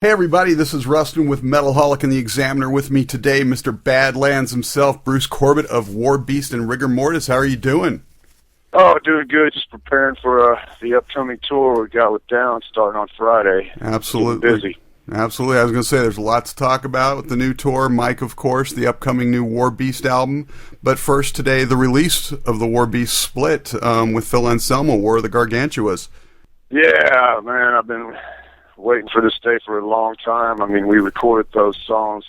Hey everybody, this is Rustin with Metalholic and the Examiner. With me today, Mr. Badlands himself, Bruce Corbitt of Warbeast and Rigor Mortis. How are you doing? Oh, doing good. Just preparing for the upcoming tour we got with Down starting on Friday. Absolutely. Getting busy. Absolutely. I was going to say there's a lot to talk about with the new tour. Mike, of course, the upcoming new Warbeast album. But first today, the release of the Warbeast split with Phil Anselmo, War of the Gargantuas. Yeah, man, I've been waiting for this day for a long time. I mean, we recorded those songs,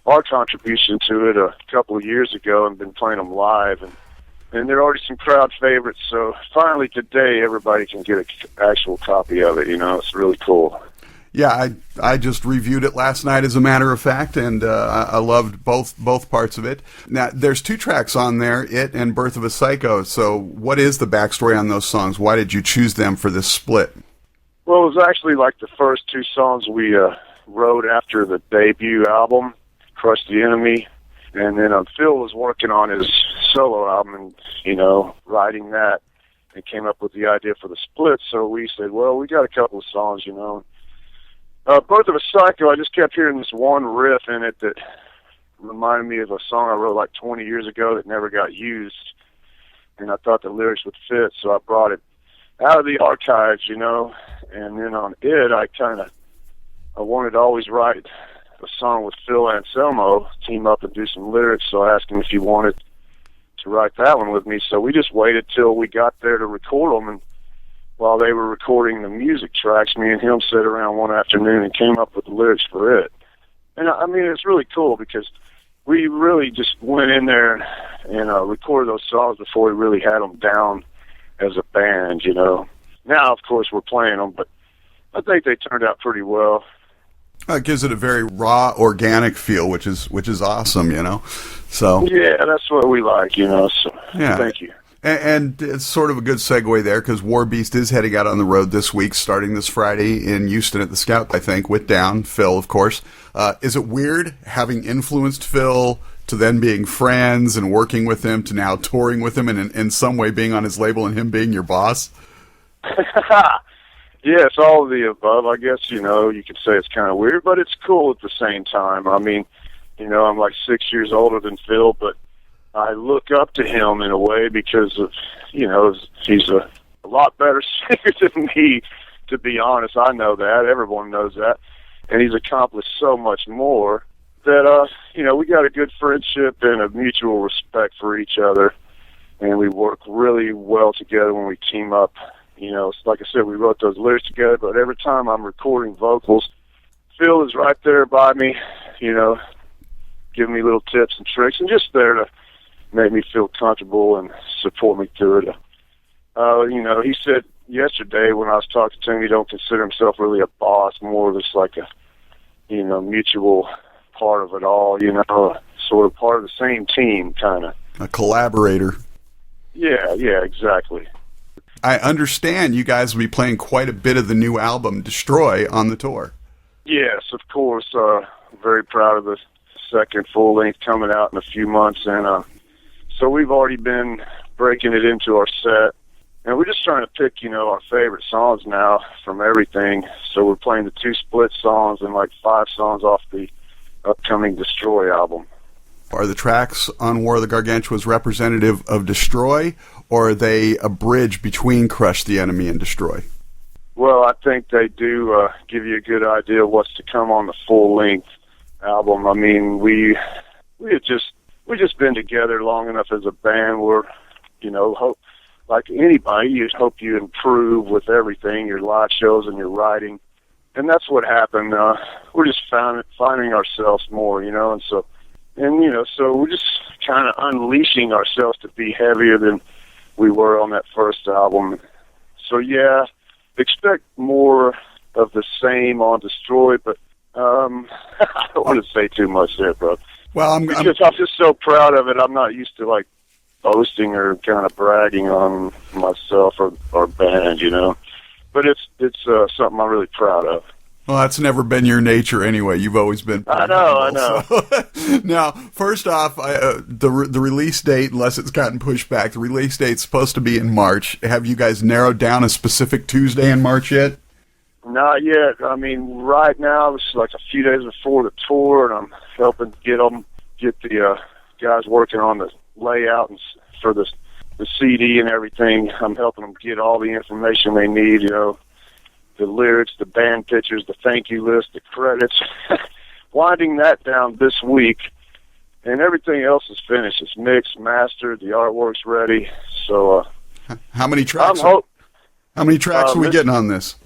our contribution to it a couple of years ago, and been playing them live. And there are already some crowd favorites, so finally today everybody can get an actual copy of it. You know, it's really cool. Yeah, I just reviewed it last night, as a matter of fact, and I loved both parts of it. Now, there's two tracks on there, It and Birth of a Psycho. So what is the backstory on those songs? Why did you choose them for this split? Well, it was actually like the first two songs we wrote after the debut album, Crush the Enemy. And then Phil was working on his solo album and, you know, writing that and came up with the idea for the split. So we said, well, we got a couple of songs, you know. Birth of a Psycho, I just kept hearing this one riff in it that reminded me of a song I wrote like 20 years ago that never got used. And I thought the lyrics would fit, so I brought it out of the archives, you know. And then on It, I wanted to always write a song with Phil Anselmo, team up and do some lyrics, so I asked him if he wanted to write that one with me. So we just waited till we got there to record them, and while they were recording the music tracks, me and him sat around one afternoon and came up with the lyrics for It. And I mean, it's really cool because we really just went in there and recorded those songs before we really had them down as a band, you know. Now, of course, we're playing them, but I think they turned out pretty well. It gives it a very raw, organic feel, which is awesome, you know. So yeah, that's what we like, you know. So yeah. Thank you. And it's sort of a good segue there because Warbeast is heading out on the road this week, starting this Friday in Houston at the Scout, I think, with Down, Phil, of course. Is it weird having influenced Phil to then being friends and working with him to now touring with him and in some way being on his label and him being your boss? Yeah, it's all of the above. I guess, you know, you could say it's kind of weird, but it's cool at the same time. I mean, you know, I'm like 6 years older than Phil, but I look up to him in a way because of, you know, he's a lot better singer than me, to be honest. I know that. Everyone knows that. And he's accomplished so much more that, you know, we got a good friendship and a mutual respect for each other. And we work really well together when we team up. You know, it's like I said, we wrote those lyrics together, but every time I'm recording vocals, Phil is right there by me, you know, giving me little tips and tricks and just there to make me feel comfortable and support me through it. You know, he said yesterday when I was talking to him, he don't consider himself really a boss, more just like a, you know, mutual part of it all, you know, sort of part of the same team, kind of. A collaborator. Yeah, exactly. I understand you guys will be playing quite a bit of the new album, Destroy, on the tour. Yes, of course. Very proud of the second full length coming out in a few months. And so we've already been breaking it into our set. And we're just trying to pick, you know, our favorite songs now from everything. So we're playing the two split songs and like 5 songs off the upcoming Destroy album. Are the tracks on War of the Gargantuas representative of Destroy, or are they a bridge between Crush the Enemy and Destroy? Well, I think they do give you a good idea of what's to come on the full-length album. I mean, we just been together long enough as a band where, you know, like anybody, you'd hope you improve with everything, your live shows and your writing. And that's what happened. We're just finding ourselves more, you know, and, you know, so we're just kind of unleashing ourselves to be heavier than we were on that first album. So, yeah, expect more of the same on Destroy, but I don't want to say too much there, bro. Well, I'm just so proud of it. I'm not used to, like, boasting or kind of bragging on myself or band, you know. But it's something I'm really proud of. Well, that's never been your nature anyway. You've always been. I know. So. Now, first off, the release date, unless it's gotten pushed back, the release date's supposed to be in March. Have you guys narrowed down a specific Tuesday in March yet? Not yet. I mean, right now, it's like a few days before the tour, and I'm helping get the guys working on the layout and for the CD and everything. I'm helping them get all the information they need, you know, the lyrics, the band pictures, the thank you list, the credits. Winding that down this week, and everything else is finished. It's mixed, mastered, the artwork's ready. So, how many tracks? How many tracks are we getting on this?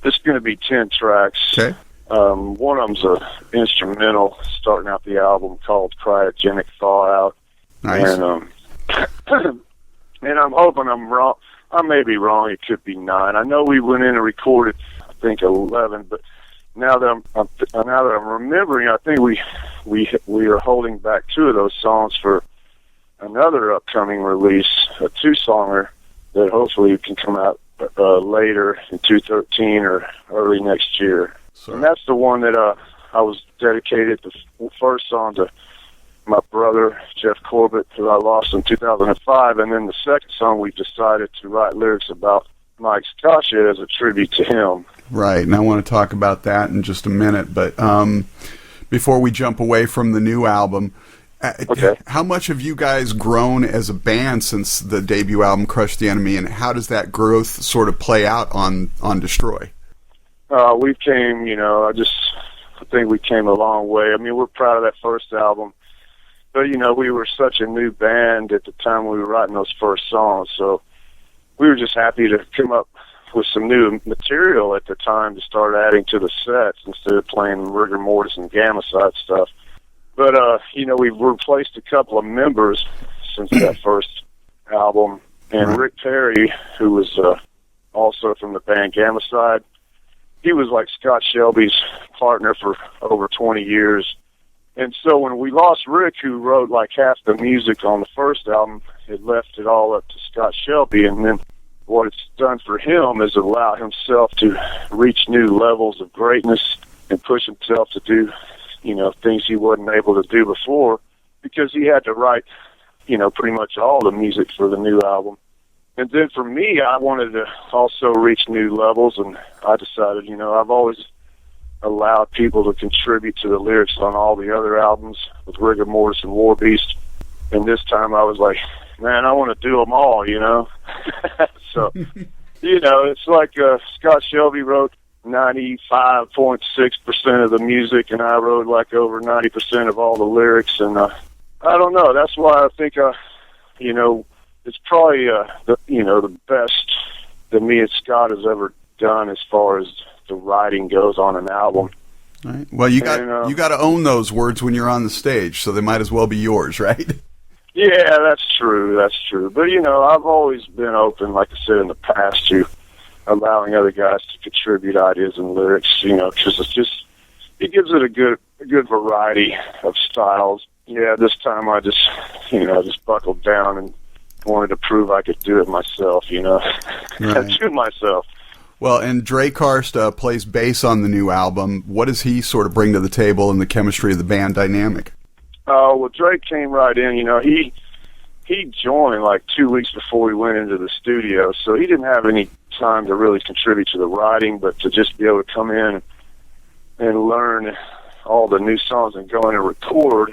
This is going to be 10 tracks. Okay. One of them's an instrumental starting out the album called Cryogenic Thaw Out. Nice. And, and I'm hoping I'm wrong. I may be wrong. It could be 9. I know we went in and recorded, I think, 11, but now that I'm remembering, I think we are holding back 2 of those songs for another upcoming release, a 2-songer that hopefully can come out later in 2013 or early next year. And that's the one that I was dedicated the first song to my brother, Jeff Corbitt, who I lost in 2005. And then the second song we decided to write lyrics about Mike Scaccia as a tribute to him. Right, and I want to talk about that in just a minute. But before we jump away from the new album, okay, how much have you guys grown as a band since the debut album, Crush the Enemy, and how does that growth sort of play out on Destroy? We came, I think we came a long way. I mean, we're proud of that first album. But, we were such a new band at the time we were writing those first songs, so we were just happy to come up with some new material at the time to start adding to the sets instead of playing Rigor Mortis and Gamma Side stuff. But, we've replaced a couple of members since that first album, and Rick Perry, who was also from the band Gamma Side, he was like Scott Shelby's partner for over 20 years. And so when we lost Rick, who wrote like half the music on the first album, it left it all up to Scott Shelby. And then what it's done for him is allow himself to reach new levels of greatness and push himself to do, things he wasn't able to do before because he had to write, pretty much all the music for the new album. And then for me, I wanted to also reach new levels, and I decided, I've always allowed people to contribute to the lyrics on all the other albums with Rigor Mortis and Warbeast. And this time I was like, man, I want to do them all, So, it's like Scott Shelby wrote 95.6% of the music, and I wrote like over 90% of all the lyrics. And I don't know. That's why I think, it's probably the best that me and Scott has ever done as far as the writing goes on an album. Right. Well, you got to own those words when you're on the stage, so they might as well be yours, right? Yeah, that's true. But I've always been open, like I said in the past, to allowing other guys to contribute ideas and lyrics. Because it gives it a good variety of styles. Yeah, this time I just buckled down and wanted to prove I could do it myself. Right. To myself. Well, and Dre Karst plays bass on the new album. What does he sort of bring to the table in the chemistry of the band dynamic? Well, Dre came right in. He joined like 2 weeks before we went into the studio, so he didn't have any time to really contribute to the writing, but to just be able to come in and learn all the new songs and go in and record,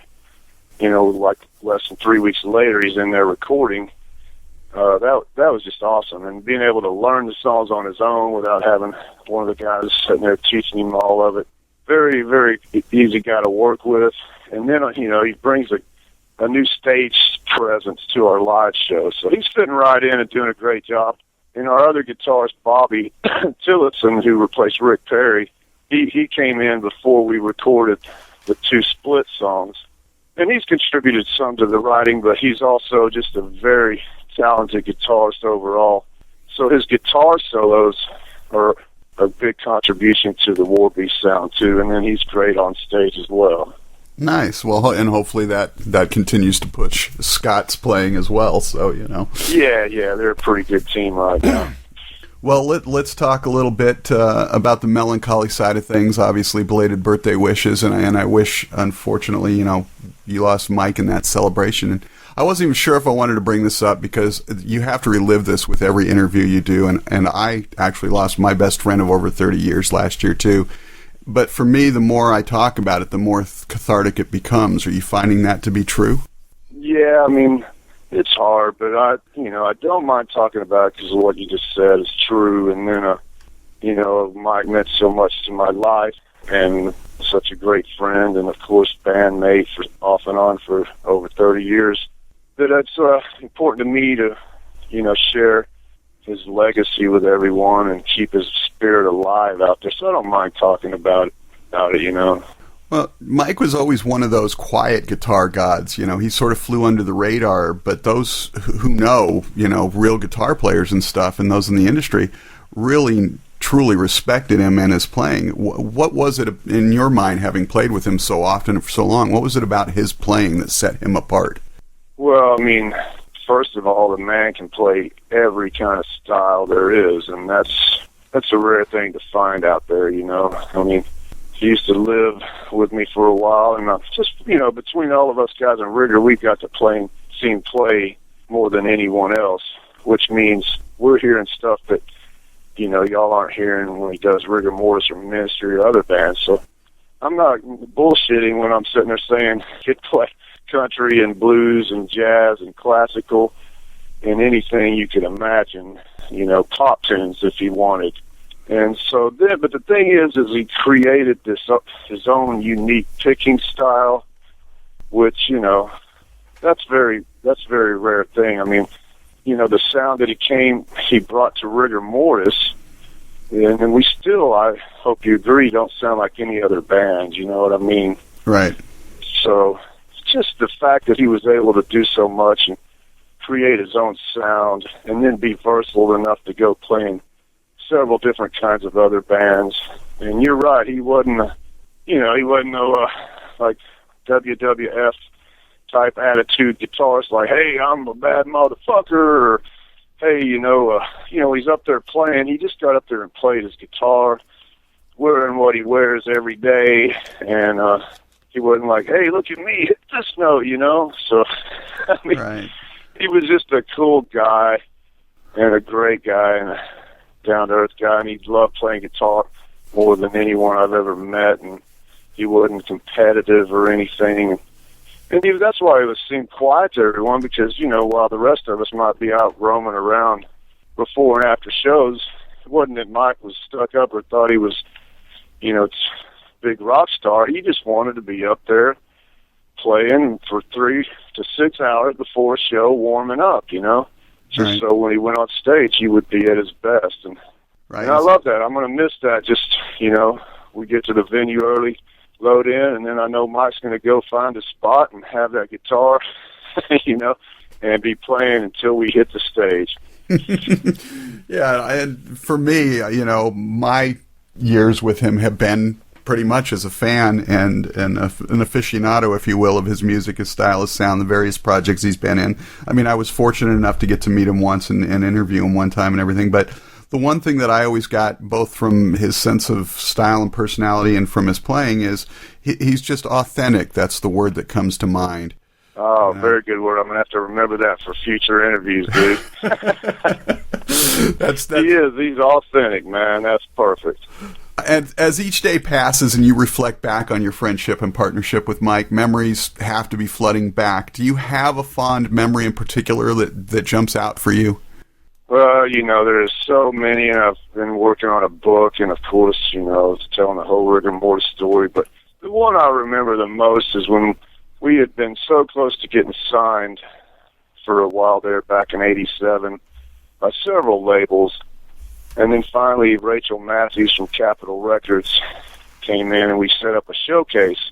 like less than 3 weeks later, he's in there recording. That was just awesome, and being able to learn the songs on his own without having one of the guys sitting there teaching him all of it. Very, very easy guy to work with, and then he brings a new stage presence to our live show, so he's fitting right in and doing a great job. And our other guitarist, Bobby Tillotson, who replaced Rick Perry, he came in before we recorded the 2 split songs, and he's contributed some to the writing, but he's also just a very talented guitarist overall. So his guitar solos are a big contribution to the Warbeast sound too, and then he's great on stage as well. Nice. Well, and hopefully that continues to push Scott's playing as well. So Yeah, they're a pretty good team right now. Well, let's talk a little bit about the melancholy side of things. Obviously, belated birthday wishes, and I wish, unfortunately, you lost Mike in that celebration. And I wasn't even sure if I wanted to bring this up because you have to relive this with every interview you do, and I actually lost my best friend of over 30 years last year too. But for me, the more I talk about it, the more cathartic it becomes. Are you finding that to be true? Yeah, I mean, it's hard, but I don't mind talking about it because of what you just said is true. And then, Mike meant so much to my life and such a great friend, and of course, bandmate for off and on for over 30 years. That it's important to me to, share his legacy with everyone and keep his spirit alive out there. So I don't mind talking about it. Well, Mike was always one of those quiet guitar gods. He sort of flew under the radar, but those who know, real guitar players and stuff, and those in the industry, really truly respected him and his playing. What was it in your mind, having played with him so often and for so long, what was it about his playing that set him apart? Well, I mean, first of all, the man can play every kind of style there is, and that's a rare thing to find out there, I mean, he used to live with me for a while, and just, between all of us guys in Rigor, we got to see him play more than anyone else, which means we're hearing stuff that, y'all aren't hearing when he does Rigor Mortis or Ministry or other bands. So I'm not bullshitting when I'm sitting there saying he'd play country and blues and jazz and classical and anything you could imagine, pop tunes if he wanted. And so then, but the thing is he created his own unique picking style, which, that's very rare thing. I mean, the sound that he brought to Rigor Mortis, and we still, I hope you agree, don't sound like any other band, you know what I mean? Right. So just the fact that he was able to do so much and create his own sound and then be versatile enough to go playing several different kinds of other bands. And you're right, he wasn't no like WWF type attitude guitarist, like, hey, I'm a bad motherfucker, or hey, he's up there playing. He just got up there and played his guitar, wearing what he wears every day, and he wasn't like, hey, look at me, hit this note, So, I mean, right. He was just a cool guy and a great guy and a down-to-earth guy, and he loved playing guitar more than anyone I've ever met, and he wasn't competitive or anything. And that's why it seemed quiet to everyone, because, while the rest of us might be out roaming around before and after shows, it wasn't that Mike was stuck up or thought he was, big rock star. He just wanted to be up there playing for 3 to 6 hours before a show, warming up, just right. So when he went on stage, he would be at his best. And, right. And I love that. I'm going to miss that. Just, we get to the venue early, load in, and then I know Mike's going to go find a spot and have that guitar, and be playing until we hit the stage. Yeah, and for me, my years with him have been pretty much as a fan and an aficionado, if you will, of his music, his style, his sound, the various projects he's been in. I mean, I was fortunate enough to get to meet him once and interview him one time and everything, but the one thing that I always got, both from his sense of style and personality and from his playing, is he's just authentic. That's the word that comes to mind. Oh, very good word. I'm going to have to remember that for future interviews, dude. That's he is. He's authentic, man. That's perfect. And as each day passes and you reflect back on your friendship and partnership with Mike, memories have to be flooding back. Do you have a fond memory in particular that jumps out for you? Well, there's so many, and I've been working on a book, and of course, telling the whole Rigor Mortis story. But the one I remember the most is when we had been so close to getting signed for a while there back in '87 by several labels. And then finally, Rachel Matthews from Capitol Records came in, and we set up a showcase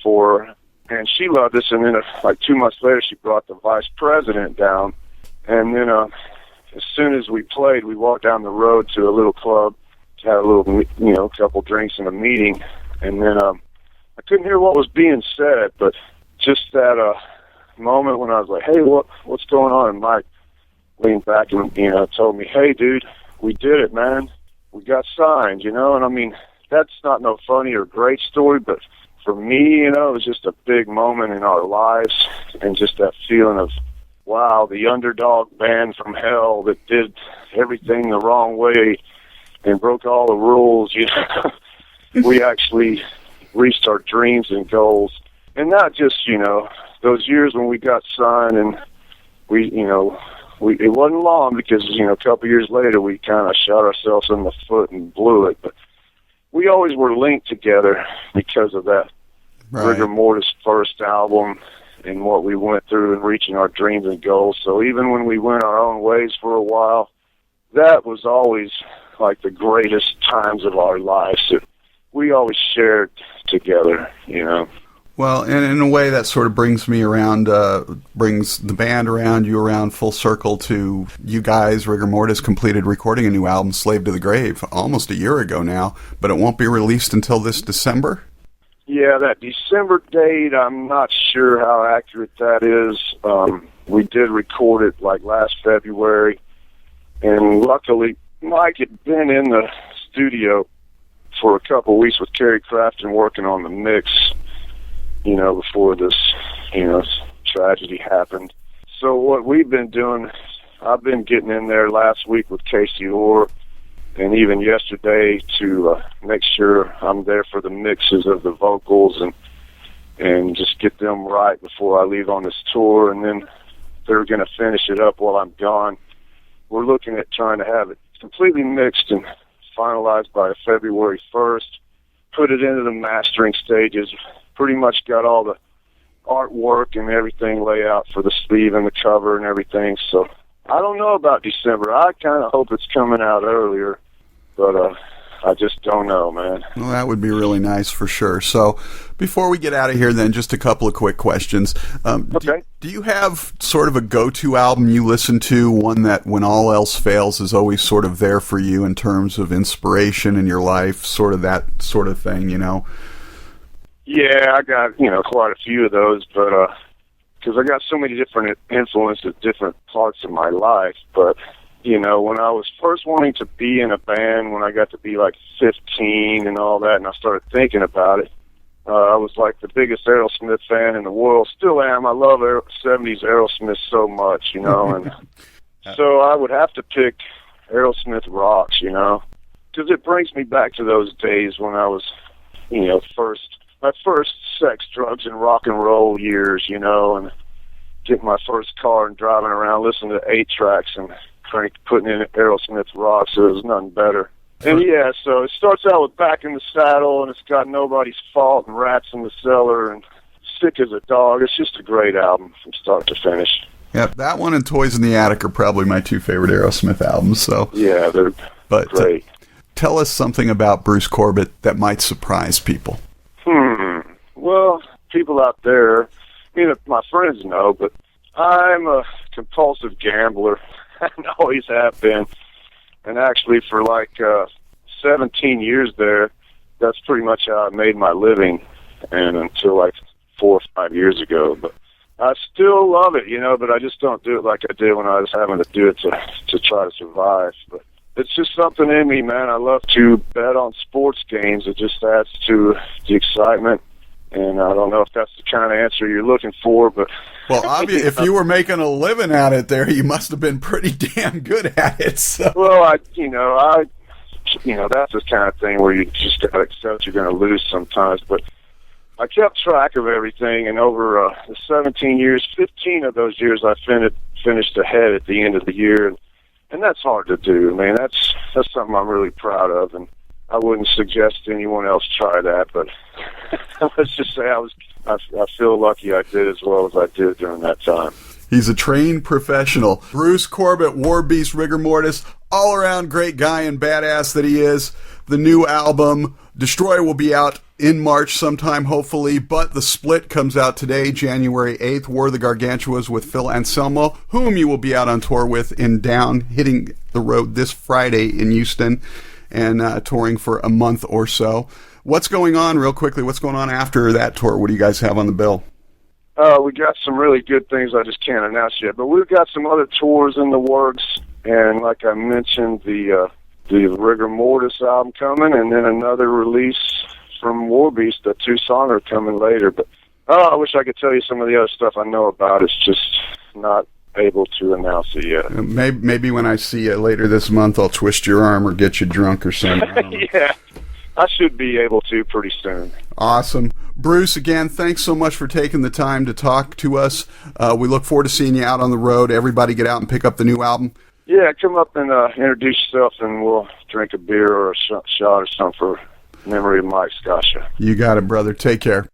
for her. And she loved us. And then, like 2 months later, she brought the vice president down. And then, as soon as we played, we walked down the road to a little club to have a little, couple drinks and a meeting. And then I couldn't hear what was being said, but just that moment when I was like, "Hey, what's going on?" And Mike leaned back and told me, "Hey, dude, we did it, man. We got signed, And I mean, that's not no funny or great story, but for me, you know, it was just a big moment in our lives, and just that feeling of, wow, the underdog band from hell that did everything the wrong way and broke all the rules, you know. We actually reached our dreams and goals. And not just, you know, those years when we got signed and we, you know, it wasn't long because, you know, a couple years later we kind of shot ourselves in the foot and blew it. But we always were linked together because of that Rigor Mortis first album and what we went through and reaching our dreams and goals. So even when we went our own ways for a while, that was always like the greatest times of our lives that we always shared together, you know. Well, and in a way that sort of brings me around, brings the band around, you around full circle to you guys. Rigor Mortis completed recording a new album, Slave to the Grave, almost a year ago now, but it won't be released until this December? Yeah, that December date, I'm not sure how accurate that is. We did record it like last February, and luckily Mike had been in the studio for a couple of weeks with Kerry Crafton working on the mix, you know, before this, you know, tragedy happened. So what we've been doing, I've been getting in there last week with Casey Orr, and even yesterday to make sure I'm there for the mixes of the vocals and just get them right before I leave on this tour. And then they're going to finish it up while I'm gone. We're looking at trying to have it completely mixed and finalized by February 1st, put it into the mastering stages, pretty much got all the artwork and everything laid out for the sleeve and the cover and everything. So I don't know about December. I kind of hope it's coming out earlier, but I just don't know, man. Well, that would be really nice for sure. So before we get out of here, then, just a couple of quick questions. Okay. Do you have sort of a go-to album you listen to, one that when all else fails is always sort of there for you in terms of inspiration in your life, sort of that sort of thing, you know? Yeah, I got, you know, quite a few of those, but because I got so many different influences at different parts of my life. But, you know, when I was first wanting to be in a band, when I got to be like 15 and all that, and I started thinking about it, I was like the biggest Aerosmith fan in the world. Still am. I love 70s Aerosmith so much, you know, and so I would have to pick Aerosmith Rocks, you know, because it brings me back to those days when I was, you know, my first sex, drugs, and rock and roll years, you know, and getting my first car and driving around listening to 8-tracks and putting in Aerosmith Rocks. So there's nothing better. And yeah, so it starts out with Back in the Saddle, and it's got Nobody's Fault and Rats in the Cellar and Sick as a Dog. It's just a great album from start to finish. Yeah, that one and Toys in the Attic are probably my two favorite Aerosmith albums. So yeah, they're great. Tell us something about Bruce Corbitt that might surprise people. Well, people out there, I mean, my friends know, but I'm a compulsive gambler. I always have been. And actually for like 17 years there, that's pretty much how I made my living, and until like 4 or 5 years ago. But I still love it, you know, but I just don't do it like I did when I was having to do it to try to survive. But it's just something in me, man. I love to bet on sports games. It just adds to the excitement. And I don't know if that's the kind of answer you're looking for, but... Well, obviously, if you were making a living at it there, you must have been pretty damn good at it. So. Well, that's the kind of thing where you just got to accept you're going to lose sometimes. But I kept track of everything, and over the 17 years, 15 of those years I finished ahead at the end of the year. And that's hard to do, man. That's something I'm really proud of, and I wouldn't suggest anyone else try that, but let's just say I feel lucky I did as well as I did during that time. He's a trained professional. Bruce Corbitt, Warbeast, Rigor Mortis, all-around great guy and badass that he is. The new album, Destory, will be out in March sometime, hopefully, but The Split comes out today, January 8th. War of the Gargantuas with Phil Anselmo, whom you will be out on tour with in Down, hitting the road this Friday in Houston, and touring for a month or so. What's going on, real quickly, what's going on after that tour? What do you guys have on the bill? We got some really good things I just can't announce yet, but we've got some other tours in the works, and like I mentioned, the Rigor Mortis album coming, and then another release from Warbeast, the 2-songer coming later. But I wish I could tell you some of the other stuff I know about. It's just not able to announce it yet. Maybe when I see you later this month, I'll twist your arm or get you drunk or something. Yeah, I should be able to pretty soon. Awesome. Bruce, again, thanks so much for taking the time to talk to us. We look forward to seeing you out on the road. Everybody get out and pick up the new album. Yeah, come up and introduce yourself, and we'll drink a beer or a shot or something for memory of Mike Scaccia. You got it, brother. Take care.